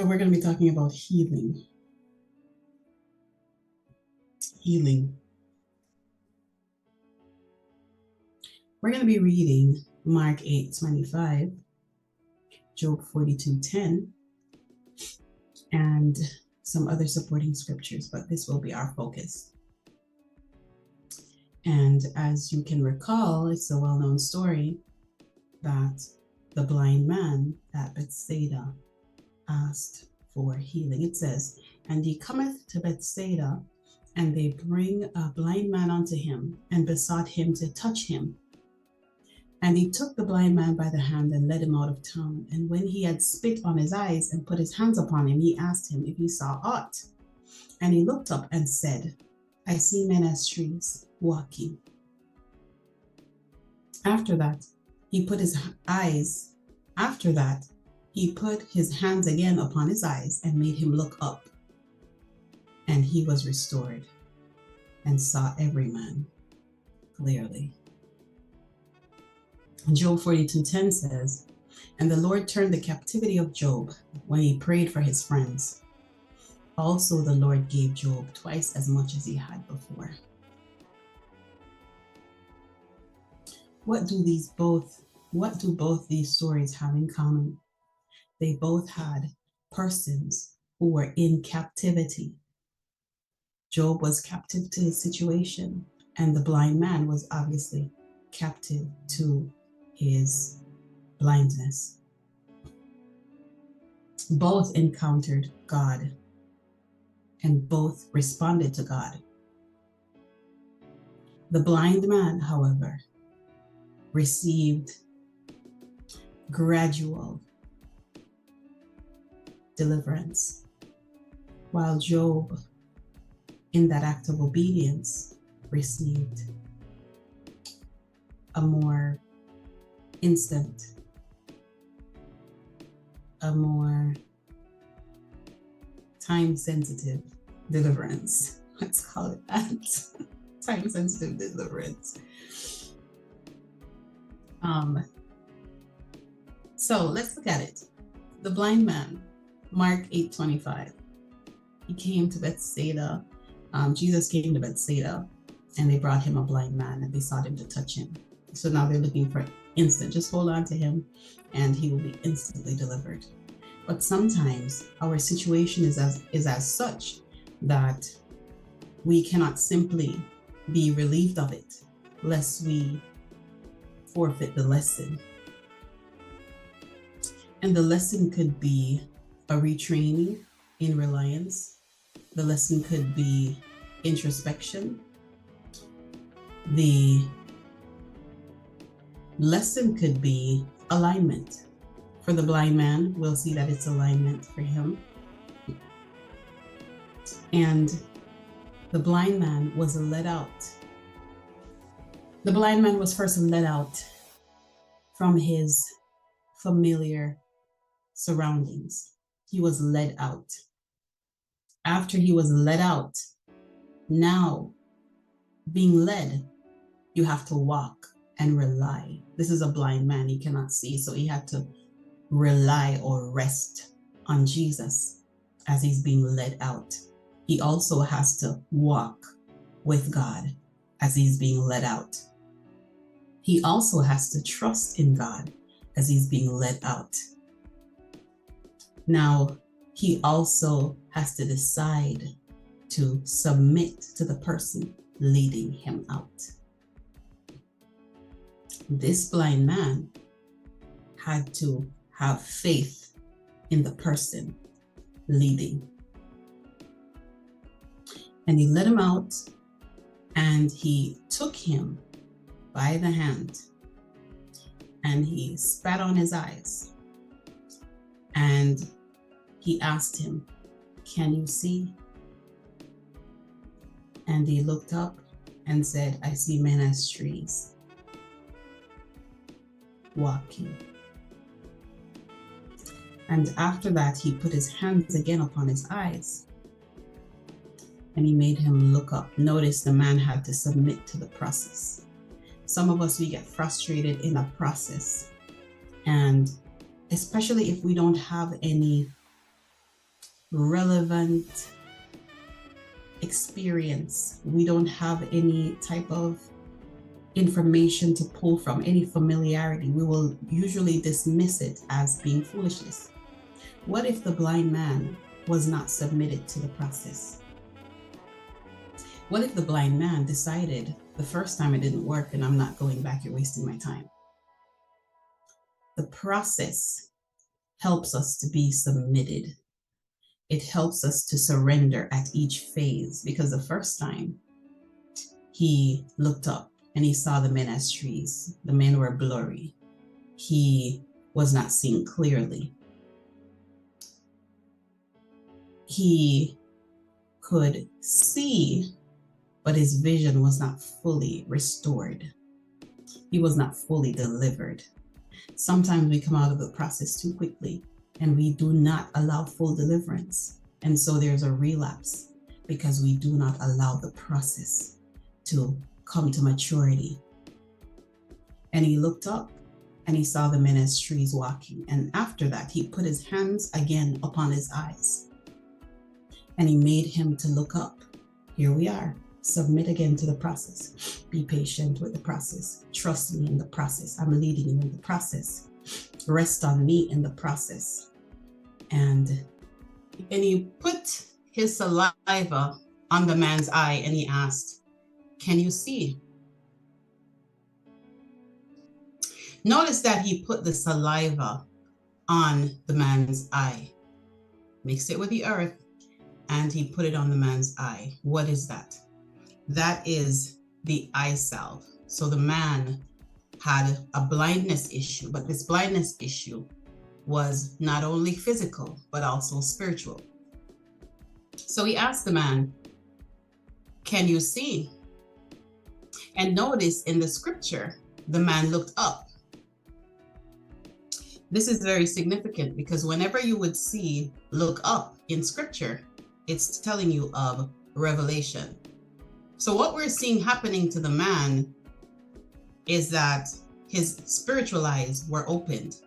we're going to be talking about healing. Healing. We're going to be reading Mark 8:25, Job 42:10, and some other supporting scriptures, but this will be our focus. And as you can recall, it's a well-known story that the blind man at Bethsaida asked for healing. It says, "And he cometh to Bethsaida, and they bring a blind man unto him, and besought him to touch him. And he took the blind man by the hand and led him out of town. And when he had spit on his eyes and put his hands upon him, he asked him if he saw aught. And he looked up and said, I see men as trees walking. After that, he put his hands again upon his eyes and made him look up. And he was restored and saw every man clearly." Job 42:10 says, "And the Lord turned the captivity of Job when he prayed for his friends. Also the Lord gave Job twice as much as he had before." What do both these stories have in common? They both had persons who were in captivity. Job was captive to his situation, and the blind man was obviously captive to his blindness. Both encountered God, and both responded to God. The blind man, however, received gradual deliverance, while Job, in that act of obedience, received a more instant, a more time-sensitive deliverance. Let's call it that. Time-sensitive deliverance. So let's look at it. The blind man, Mark 8:25. He came to Bethsaida. Jesus came to Bethsaida, and they brought him a blind man, and they sought him to touch him. So now they're looking for instant. Just hold on to him, and he will be instantly delivered. But sometimes our situation is as such that we cannot simply be relieved of it, lest we forfeit the lesson. And the lesson could be a retraining in reliance. The lesson could be introspection. The lesson could be alignment. For the blind man, we'll see that it's alignment for him. And the blind man was led out. The blind man was first led out from his familiar surroundings. He was led out. After he was led out, now being led, you have to walk and rely. This is a blind man, he cannot see, so he had to rely or rest on Jesus as he's being led out. He also has to walk with God as he's being led out. He also has to trust in God as he's being led out. Now, he also has to decide to submit to the person leading him out. This blind man had to have faith in the person leading. And he led him out, and he took him by the hand, and he spat on his eyes, and he asked him, "Can you see?" And he looked up and said, "I see men as trees walking." And after that, he put his hands again upon his eyes, and he made him look up. Notice the man had to submit to the process. Some of us, we get frustrated in a process, and especially if we don't have any relevant experience. We don't have any type of information to pull from, any familiarity. We will usually dismiss it as being foolishness. What if the blind man was not submitted to the process? What if the blind man decided the first time it didn't work and I'm not going back, you're wasting my time? The process helps us to be submitted. It helps us to surrender at each phase, because the first time he looked up and he saw the men as trees. The men were blurry. He was not seeing clearly. He could see, but his vision was not fully restored. He was not fully delivered. Sometimes we come out of the process too quickly and we do not allow full deliverance. And so there's a relapse because we do not allow the process to come to maturity. And he looked up and he saw the men as trees walking. And after that, he put his hands again upon his eyes and he made him to look up. Here we are. Submit again to the process. Be patient with the process. Trust me in the process. I'm leading you in the process. Rest on me in the process. And he put his saliva on the man's eye and he asked, "Can you see?" Notice that he put the saliva on the man's eye, mixed it with the earth, and he put it on the man's eye. What is that? That is the eye salve. So the man had a blindness issue, but this blindness issue was not only physical, but also spiritual. So he asked the man, "Can you see?" And notice in the scripture, the man looked up. This is very significant because whenever you would see look up in scripture, it's telling you of revelation. So what we're seeing happening to the man is that his spiritual eyes were opened.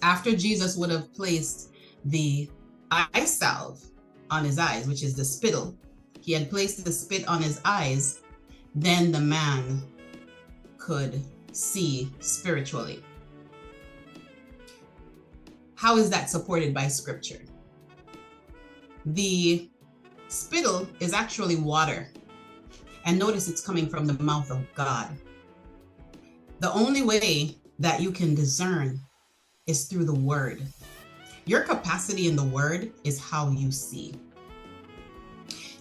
After Jesus would have placed the eye salve on his eyes, which is the spittle, he had placed the spit on his eyes, then the man could see spiritually. How is that supported by scripture? The spittle is actually water. And notice it's coming from the mouth of God. The only way that you can discern is through the word. Your capacity in the word is how you see.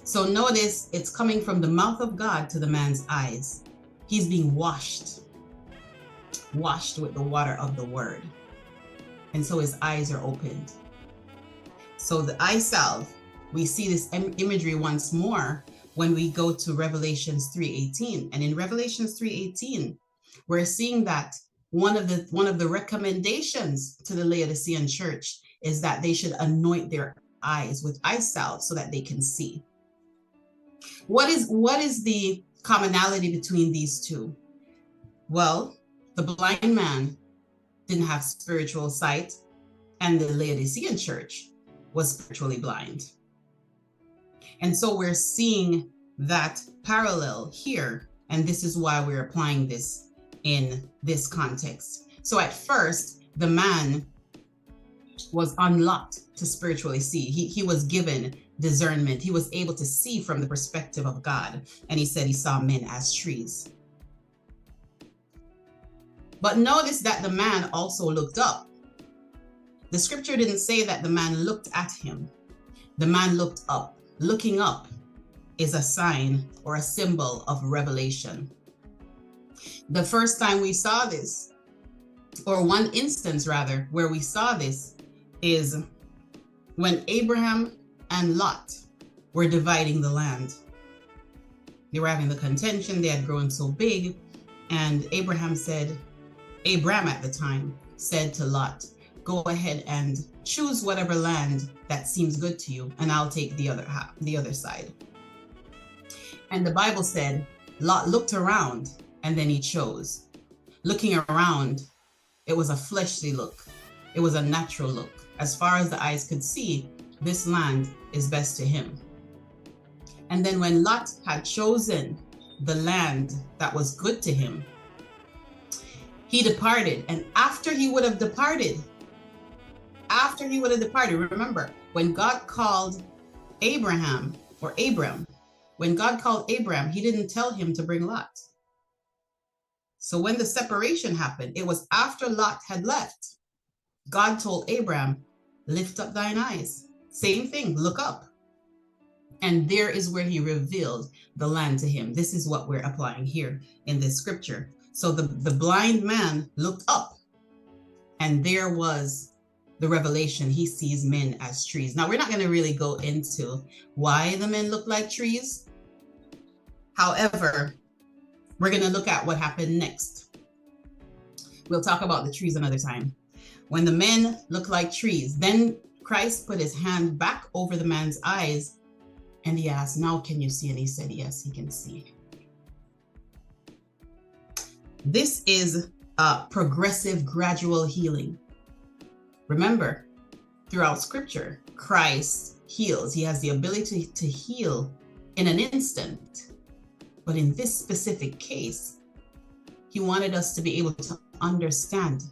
So notice it's coming from the mouth of God to the man's eyes. He's being washed with the water of the word. And so his eyes are opened. So the eye salve, we see this imagery once more when we go to Revelations 3:18. And in Revelations 3:18, we're seeing that one of the recommendations to the Laodicean church is that they should anoint their eyes with eye salve so that they can see. What is the commonality between these two? Well, the blind man didn't have spiritual sight, and the Laodicean church was spiritually blind. And so we're seeing that parallel here, and this is why we're applying this in this context. So at first, the man was unlocked to spiritually see. He was given discernment. He was able to see from the perspective of God. And he said he saw men as trees. But notice that the man also looked up. The scripture didn't say that the man looked at him. The man looked up. Looking up is a sign or a symbol of revelation. The first time we saw this, or one instance rather, where we saw this is when Abraham and Lot were dividing the land. They were having the contention, they had grown so big, and Abraham at the time said to Lot, "Go ahead and choose whatever land that seems good to you, and I'll take the other side." And the Bible said Lot looked around and then he chose. Looking around, it was a fleshly look. It was a natural look. As far as the eyes could see, this land is best to him. And then when Lot had chosen the land that was good to him, he departed. And after he would have departed, remember, when God called Abraham, or Abram, when God called Abram, he didn't tell him to bring Lot. So when the separation happened, it was after Lot had left. God told Abram, lift up thine eyes. Same thing, look up. And there is where he revealed the land to him. This is what we're applying here in this scripture. So the blind man looked up, and there was the revelation. He sees men as trees. Now, we're not going to really go into why the men look like trees. However, we're going to look at what happened next. We'll talk about the trees another time. When the men look like trees, then Christ put his hand back over the man's eyes, and he asked, now can you see? And he said, yes, he can see. This is a progressive, gradual healing. Remember, throughout scripture, Christ heals. He has the ability to heal in an instant. But in this specific case, he wanted us to be able to understand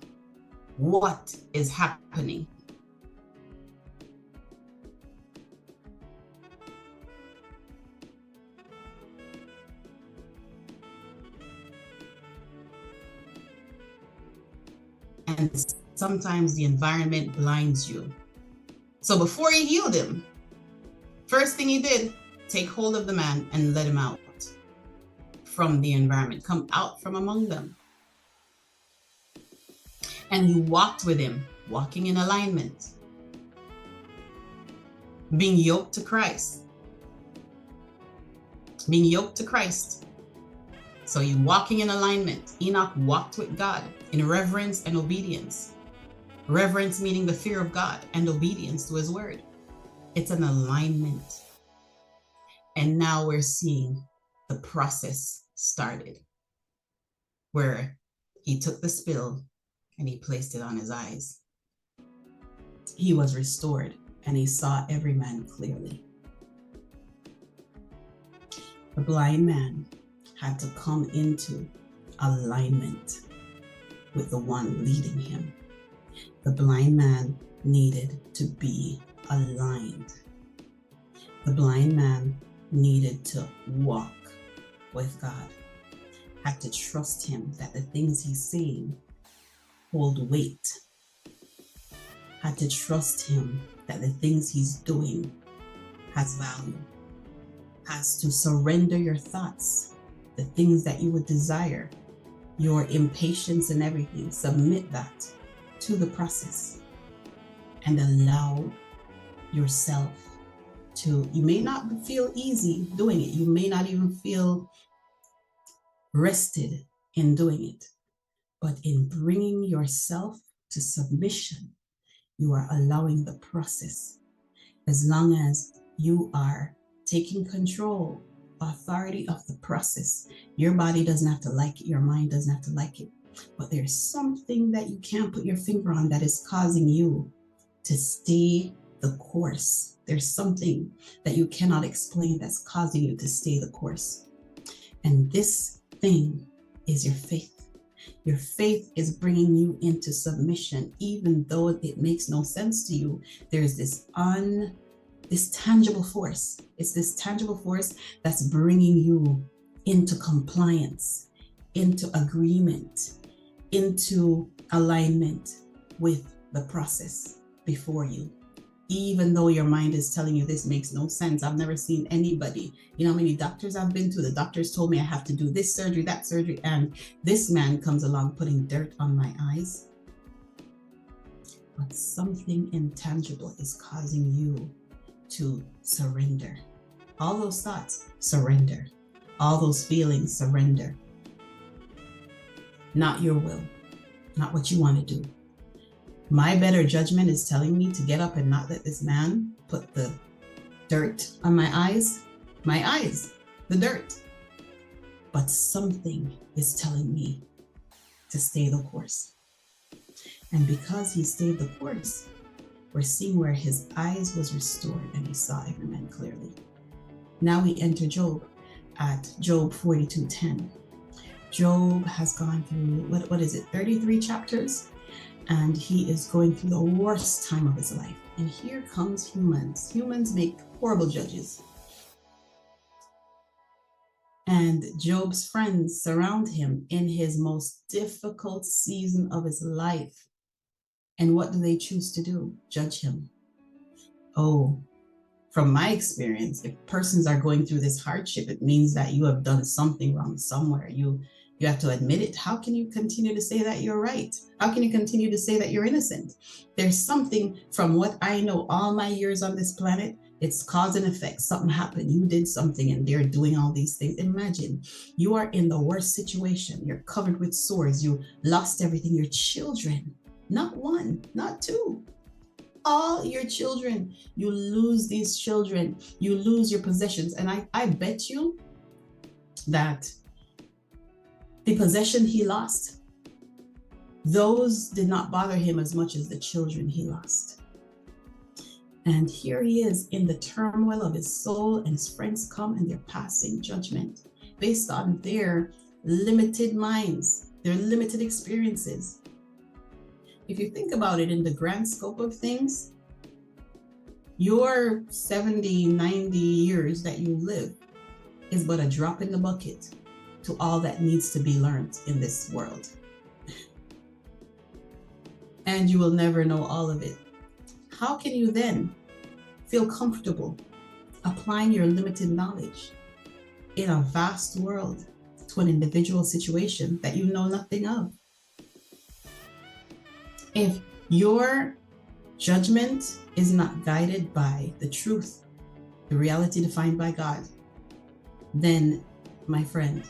what is happening. And sometimes the environment blinds you. So before he healed him, first thing he did, take hold of the man and let him out from the environment, come out from among them. And he walked with him, walking in alignment, being yoked to Christ, being yoked to Christ. So you walking in alignment. Enoch walked with God in reverence and obedience. Reverence meaning the fear of God, and obedience to his word. It's an alignment. And now we're seeing the process started, where he took the spill and he placed it on his eyes. He was restored and he saw every man clearly. The blind man had to come into alignment with the one leading him. The blind man needed to be aligned. The blind man needed to walk with God, had to trust him that the things he's saying hold weight, had to trust him that the things he's doing has value, has to surrender your thoughts, the things that you would desire, your impatience and everything, submit that to the process and allow yourself to, you may not feel easy doing it. You may not even feel rested in doing it, but in bringing yourself to submission, you are allowing the process. As long as you are taking control, authority of the process, your body doesn't have to like it, your mind doesn't have to like it, but there's something that you can't put your finger on that is causing you to stay the course. There's something that you cannot explain that's causing you to stay the course. And this thing is your faith. Your faith is bringing you into submission, even though it makes no sense to you. There's this tangible force. It's this tangible force that's bringing you into compliance, into agreement, into alignment with the process before you. Even though your mind is telling you this makes no sense. I've never seen anybody, you know how many doctors I've been to? The doctors told me I have to do this surgery, that surgery, and this man comes along putting dirt on my eyes. But something intangible is causing you to surrender. All those thoughts, surrender. All those feelings, surrender. Not your will, not what you want to do. My better judgment is telling me to get up and not let this man put the dirt on my eyes. My eyes, the dirt. But something is telling me to stay the course. And because he stayed the course, we're seeing where his eyes was restored and he saw every man clearly. Now we enter Job at Job 42:10. Job has gone through, what is it, 33 chapters? And he is going through the worst time of his life. And here comes humans. Humans make horrible judges. And Job's friends surround him in his most difficult season of his life. And what do they choose to do? Judge him. Oh, from my experience, if persons are going through this hardship, it means that you have done something wrong somewhere. You have to admit it. How can you continue to say that you're right? How can you continue to say that you're innocent? There's something, from what I know, all my years on this planet, it's cause and effect. Something happened. You did something and they're doing all these things. Imagine you are in the worst situation. You're covered with sores. You lost everything. Your children, not one, not two, all your children. You lose these children. You lose your possessions. And I bet you that the possession he lost, those did not bother him as much as the children he lost. And here he is in the turmoil of his soul, and his friends come and they're passing judgment based on their limited minds, their limited experiences. If you think about it in the grand scope of things, your 70, 90 years that you live is but a drop in the bucket to all that needs to be learned in this world. And you will never know all of it. How can you then feel comfortable applying your limited knowledge in a vast world to an individual situation that you know nothing of? If your judgment is not guided by the truth, the reality defined by God, then, my friend,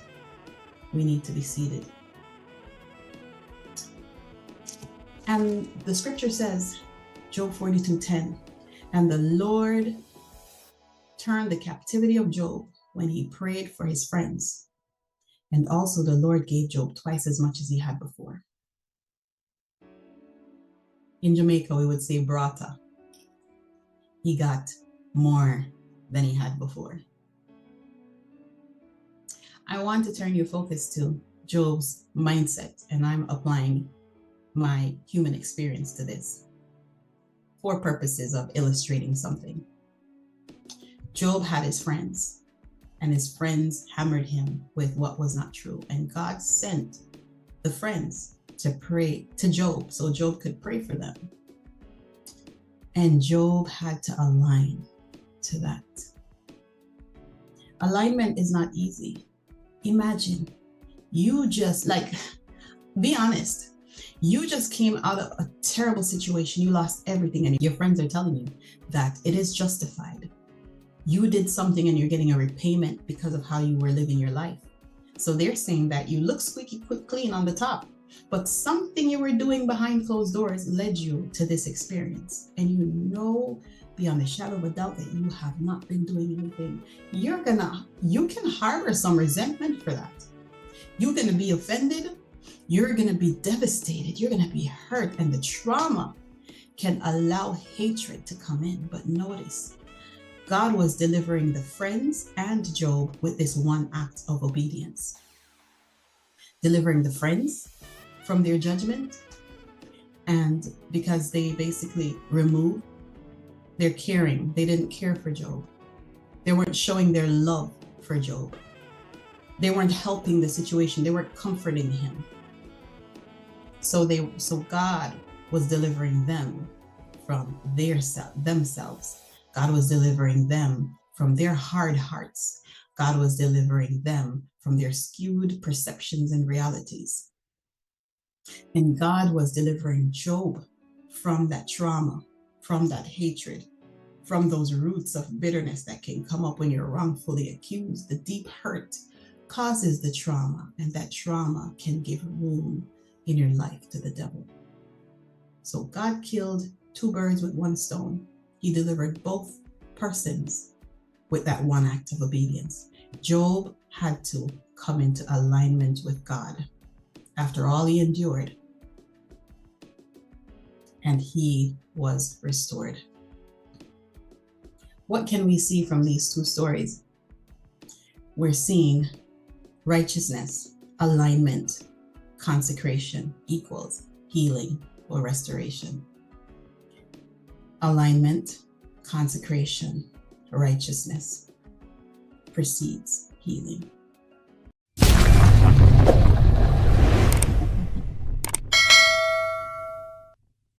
we need to be seated. And the scripture says, Job 42:10, and the Lord turned the captivity of Job when he prayed for his friends. And also the Lord gave Job twice as much as he had before. In Jamaica, we would say brata. He got more than he had before. I want to turn your focus to Job's mindset, and I'm applying my human experience to this for purposes of illustrating something. Job had his friends, and his friends hammered him with what was not true. And God sent the friends to pray to Job so Job could pray for them. And Job had to align to that. Alignment is not easy. Imagine you just, be honest, you just came out of a terrible situation. You lost everything, and your friends are telling you that it is justified. You did something and you're getting a repayment because of how you were living your life. So they're saying that you look squeaky clean on the top, but something you were doing behind closed doors led you to this experience. And you know beyond a shadow of a doubt that you have not been doing anything. You can harbor some resentment for that. You're going to be offended. You're going to be devastated. You're going to be hurt. And the trauma can allow hatred to come in. But notice, God was delivering the friends and Job with this one act of obedience. Delivering the friends from their judgment, and because they basically removed their caring, they didn't care for Job. They weren't showing their love for Job. They weren't helping the situation. They weren't comforting him. So God was delivering them from themselves. God was delivering them from their hard hearts. God was delivering them from their skewed perceptions and realities. And God was delivering Job from that trauma, from that hatred, from those roots of bitterness that can come up when you're wrongfully accused. The deep hurt causes the trauma, and that trauma can give room in your life to the devil. So God killed two birds with one stone. He delivered both persons with that one act of obedience. Job had to come into alignment with God. After all he endured, and he was restored. What can we see from these two stories? We're seeing righteousness, alignment, consecration equals healing or restoration. Alignment, consecration, righteousness precedes healing.